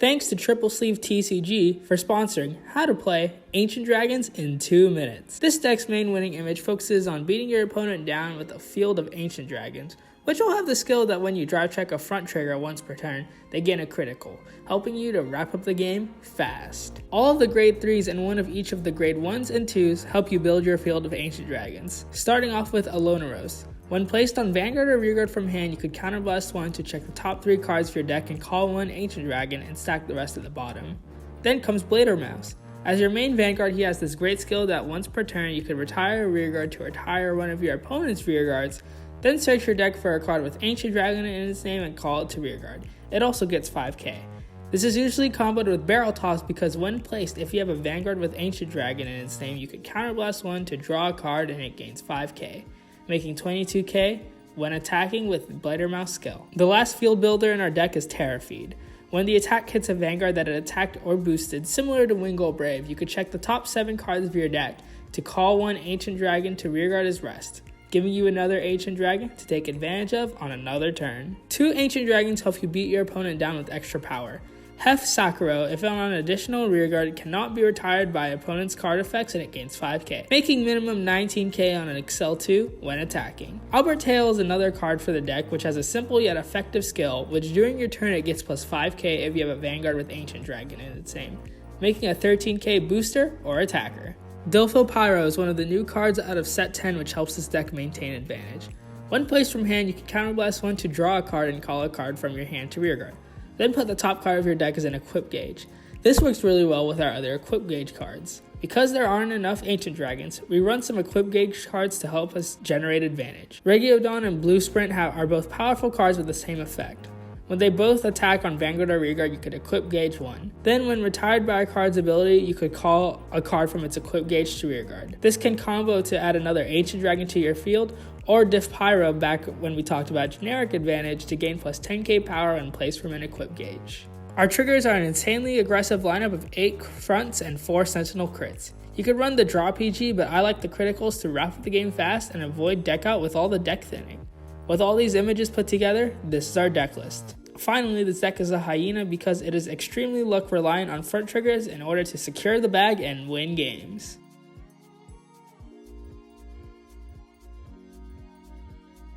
Thanks to Triple Sleeve TCG for sponsoring How to Play Ancient Dragons in 2 minutes. This deck's main winning image focuses on beating your opponent down with a field of Ancient Dragons, which will have the skill that when you drive check a front trigger once per turn, they gain a critical, helping you to wrap up the game fast. All of the grade 3s and one of each of the grade 1s and 2s help you build your field of Ancient Dragons. Starting off with Alonaros. When placed on Vanguard or Rearguard from hand, you could counterblast 1 to check the top 3 cards of your deck and call 1 Ancient Dragon and stack the rest at the bottom. Then comes Bladermouse. As your main Vanguard, he has this great skill that once per turn you could retire a Rearguard to retire one of your opponent's Rearguards, then search your deck for a card with Ancient Dragon in its name and call it to Rearguard. It also gets 5k. This is usually comboed with Barrel Toss because when placed, if you have a Vanguard with Ancient Dragon in its name, you could counterblast 1 to draw a card and it gains 5k. Making 22k when attacking with Bladermouse skill. The last field builder in our deck is Terrafeed. When the attack hits a Vanguard that it attacked or boosted, similar to Wingull Brave, you could check the top 7 cards of your deck to call 1 Ancient Dragon to Rearguard his rest, giving you another Ancient Dragon to take advantage of on another turn. 2 Ancient Dragons help you beat your opponent down with extra power. Hef Sakuro, if on an additional Rearguard, cannot be retired by opponent's card effects and it gains 5k, making minimum 19k on an Excel 2 when attacking. Albert Tail is another card for the deck which has a simple yet effective skill, which during your turn it gets plus 5k if you have a Vanguard with Ancient Dragon in its name, making a 13k booster or attacker. Dilfo Pyro is one of the new cards out of set 10 which helps this deck maintain advantage. When placed from hand, you can counterblast 1 to draw a card and call a card from your hand to Rearguard. Then put the top card of your deck as an equip gauge. This works really well with our other equip gauge cards. Because there aren't enough Ancient Dragons, we run some equip gauge cards to help us generate advantage. Regiodon and Blue Sprint are both powerful cards with the same effect. When they both attack on Vanguard or Rearguard, you could equip gauge 1. Then when retired by a card's ability, you could call a card from its equip gauge to Rearguard. This can combo to add another Ancient Dragon to your field, or Diff Pyro back when we talked about generic advantage to gain plus 10k power when placed from an equip gauge. Our triggers are an insanely aggressive lineup of 8 fronts and 4 sentinel crits. You could run the draw PG, but I like the criticals to wrap up the game fast and avoid deck out with all the deck thinning. With all these images put together, this is our deck list. Finally, this deck is a hyena because it is extremely luck reliant on front triggers in order to secure the bag and win games.